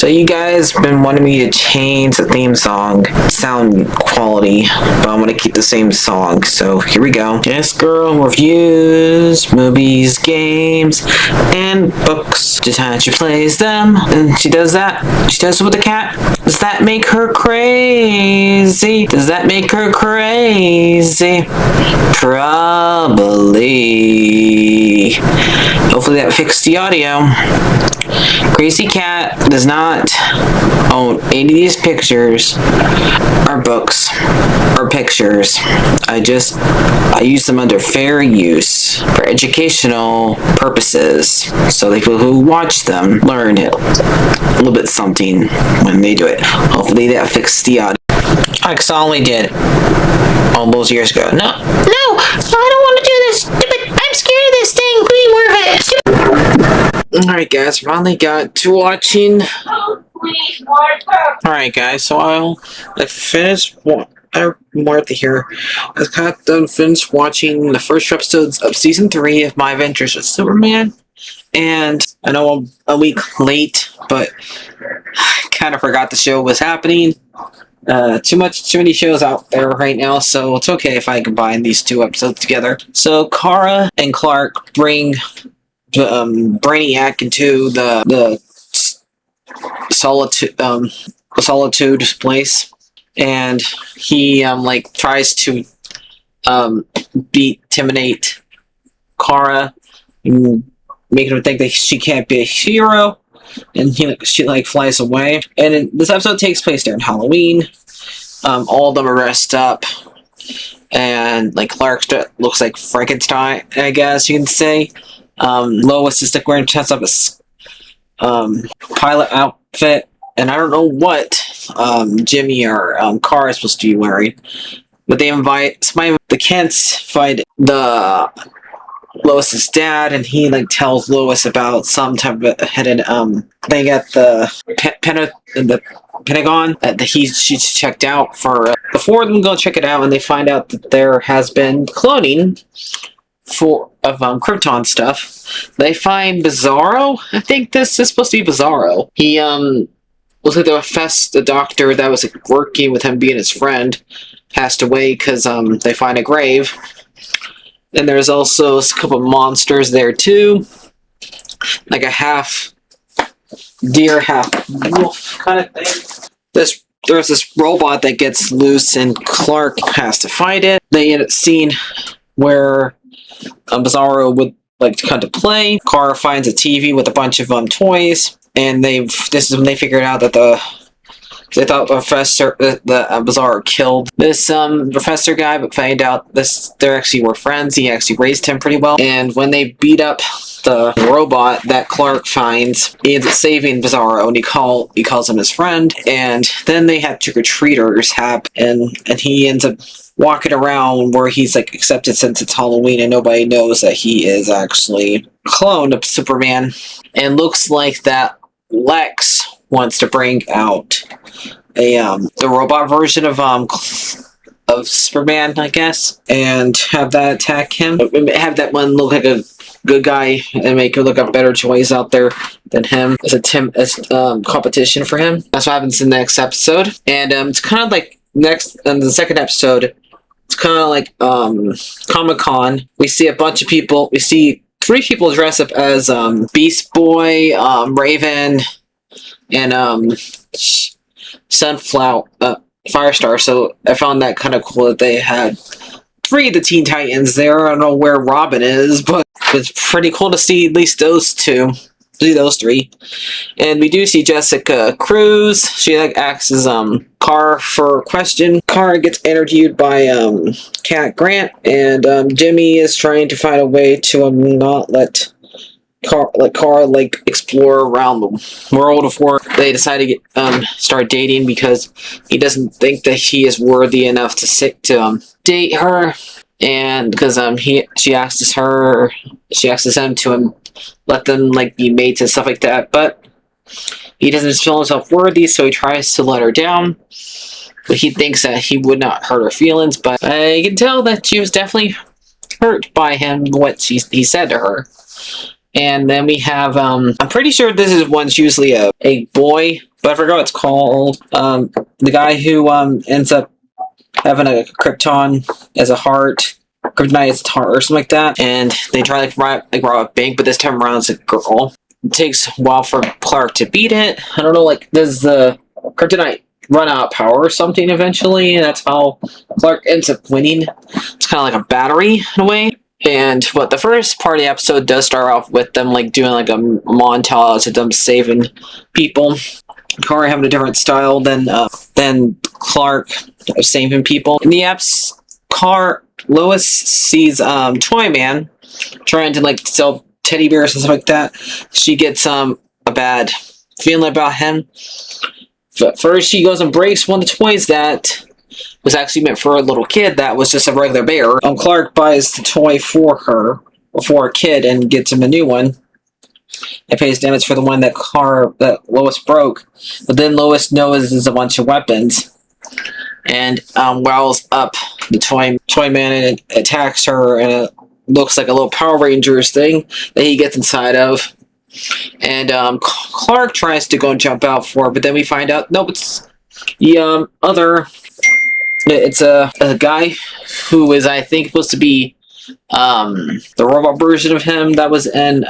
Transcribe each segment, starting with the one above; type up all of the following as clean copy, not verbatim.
So you guys been wanting me to change the theme song sound quality, but I'm gonna keep the same song. So here we go. This girl reviews movies, games, and books. Just how she plays them, and she does that. She does it with the cat. Does that make her crazy? Does that make her crazy? Probably. Hopefully that fixed the audio. Crazy Cat does not own any of these pictures or books or pictures. I use them under fair use for educational purposes, so the people who watch them learn a little bit something when they do it. Hopefully that fixed the audio. I only did all those years ago. No, I don't want to do this. Stupid! I'm scared of this thing. Please move it. Alright guys, finally got to watching. Alright guys, so I finished more at the here. I got done finished watching the first episodes of season 3 of My Adventures with Superman. And I know I'm a week late, but I kind of forgot the show was happening. Too many shows out there right now, so it's okay if I combine these 2 episodes together. So Kara and Clark bring Brainiac into the solitude place, and he tries to intimidate Kara, making her think that she can't be a hero, and she flies away. And this episode takes place during Halloween. All of them are dressed up, and Clark looks like Frankenstein, I guess you can say. Lois is wearing dressed up as pilot outfit, and I don't know what Jimmy or Kara is supposed to be wearing, but they invite the Kents fight the Lois's dad, and he tells Lois about some type of hidden thing at the Pentagon that she's checked out for. Before them go check it out, and they find out that there has been cloning of Krypton stuff. They find Bizarro. I think this is supposed to be Bizarro. He looks like the doctor that was working with him, being his friend, passed away because they find a grave. And there's also a couple of monsters there too, like a half deer, half wolf kind of thing. There's this robot that gets loose, and Clark has to fight it. They end up seeing where Bizarro would like to come to play. Kara finds a TV with a bunch of toys, and this is when they figured out that they thought Bizarro killed this professor guy, but found out they actually were friends. He actually raised him pretty well. And when they beat up the robot that Clark finds, he ends up saving Bizarro, and he calls him his friend. And then they have trick-or-treaters happen, and he ends up walking around where he's accepted since it's Halloween, and nobody knows that he is actually a clone of Superman. And looks like that Lex wants to bring out the robot version of Superman, I guess, and have that attack him. Have that one look like a good guy and make it look up better choice out there than him as competition for him. That's what happens in the next episode. And it's kind of like the second episode. It's kind of like Comic-Con. We see a bunch of people. We see 3 people dress up as Beast Boy, Raven, and Sunflower, Firestar. So I found that kind of cool that they had 3 of the Teen Titans there. I don't know where Robin is, but it's pretty cool to see at least those 2. See those 3. And we do see Jessica Cruz. She acts as Kara for a question. Kara gets interviewed by Cat Grant, and Jimmy is trying to find a way to not let Kara explore around the world before they decide to start dating, because he doesn't think that he is worthy enough to date her, and because she asks him to let them be mates and stuff like that, but he doesn't feel himself worthy, so he tries to let her down. But he thinks that he would not hurt her feelings, but I can tell that she was definitely hurt by him, what he said to her. And then we have, I'm pretty sure this is one's usually a boy, but I forgot what it's called. The guy who ends up having a Krypton as a heart. Kryptonite as a heart or something like that. And they try to rob a bank, but this time around it's a girl. It takes a while for Clark to beat it. I don't know, like, does the Kryptonite run out of power or something eventually? And that's how Clark ends up winning. It's kind of like a battery in a way. And what the first part of the episode does start off with them like doing like a montage of them saving people. Kara having a different style than Clark saving people. In the apps, Lois sees Toyman trying to like sell teddy bears and stuff like that. She gets a bad feeling about him. But first, she goes and breaks one of the toys that was actually meant for a little kid that was just a regular bear. Clark buys the toy for her, for a kid, and gets him a new one. And pays damage for the one that Lois broke. But then Lois notices a bunch of weapons. And wows up the toy man and it attacks her, and it looks like a little Power Rangers thing that he gets inside of. And Clark tries to go and jump out for it, but then we find out, nope, it's the it's a guy who is, I think, supposed to be the robot version of him that was in,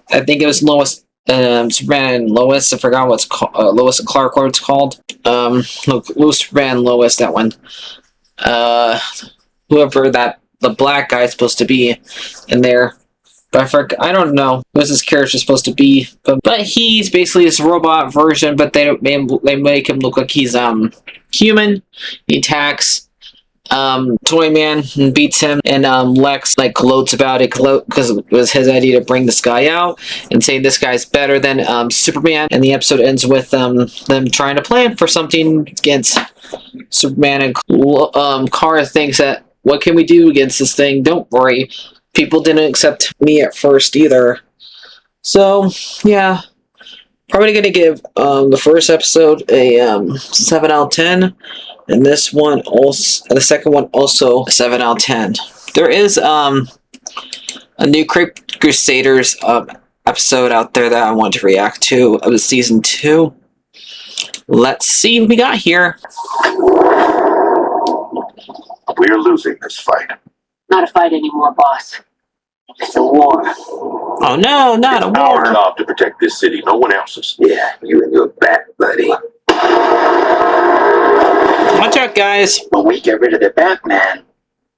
I think it was Lois, Superman and Lois. I forgot what's called, Lois and Clark, what it's called. Lois, Superman, Lois, that one. Whoever the black guy is supposed to be in there. But I don't know who this character is supposed to be. But he's basically this robot version, but they make him look like he's human. He attacks Toyman and beats him, and Lex like gloats about it because it was his idea to bring this guy out and say this guy's better than Superman. And the episode ends with them trying to plan for something against Superman, and Kara thinks that, what can we do against this thing? Don't worry, people didn't accept me at first either. So yeah, probably gonna give the first episode a 7 out of 10. And this one also, the second one also, a 7 out of 10. There is a new Crusaders episode out there that I want to react to of season 2. Let's see what we got here. We're losing this fight. Not a fight anymore, boss. It's a war. Oh no, not a war. It's our job to protect this city, no one else's. Yeah, you and your bat buddy. Watch out, guys. When we get rid of the Batman,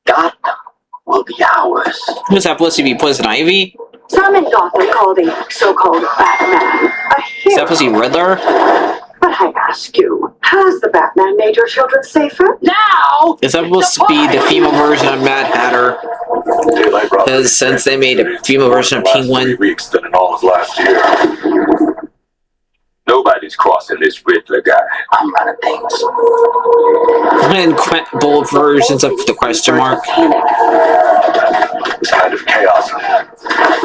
Gotham will be ours. Who's that supposed to be, Poison Ivy? Some in Gotham call the so-called Batman a Is hero. that supposed to be Riddler? But I ask you, has the Batman made your children safer? Now! Is that supposed to be the female version of Mad Hatter? Because since they made a female version of Penguin. 3 weeks than in all of last year. Nobody's crossing this Riddler guy. I'm running things. And both versions of the question mark. This kind of chaos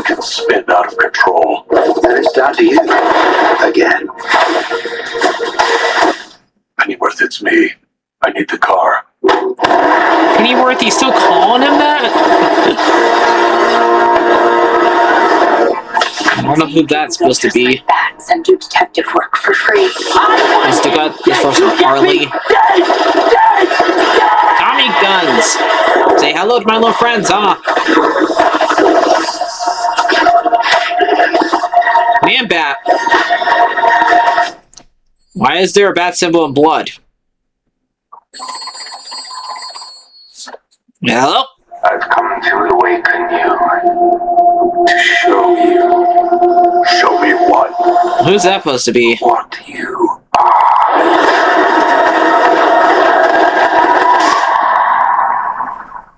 can spin out of control. And it's down to you. Again. Pennyworth, it's me. I need the car. Pennyworth, he's still calling him that? I don't know who that's supposed to be. Bats and do detective work for free. I still got the first one, Harley. Tommy Guns. Say hello to my little friends, huh? Man bat. Why is there a bat symbol in blood? Hello? I've come to awaken you. To show you. Show me what? Who's that supposed to be? What you are.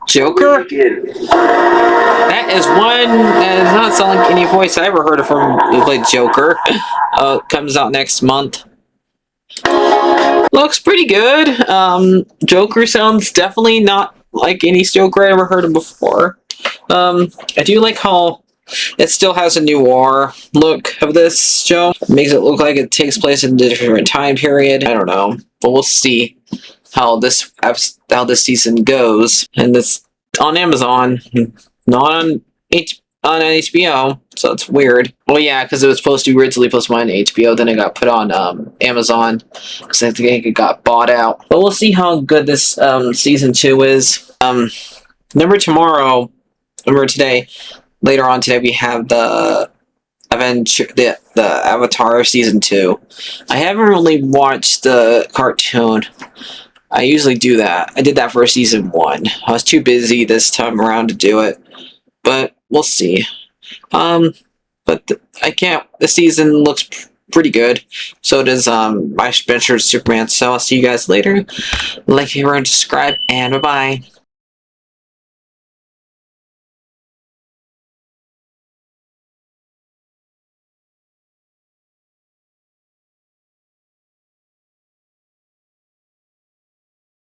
Joker? Begin. That is one that does not sound like any voice I ever heard of from who played Joker. Comes out next month. Looks pretty good. Joker sounds definitely not like any Joker I ever heard of before. I do like how it still has a noir look of this show. It makes it look like it takes place in a different time period. I don't know, but we'll see how this season goes. And it's on Amazon, not on on HBO, so it's weird. Well, yeah, because it was supposed to be originally supposed to be on HBO, then it got put on Amazon because I think it got bought out. But we'll see how good this season 2 is. Remember today, later on today, we have the Avatar season 2. I haven't really watched the cartoon. I usually do that. I did that for season 1. I was too busy this time around to do it, but we'll see. But I can't. The season looks pretty good. So does My Adventures Superman. So I'll see you guys later. Like, favorite, and subscribe, and bye bye.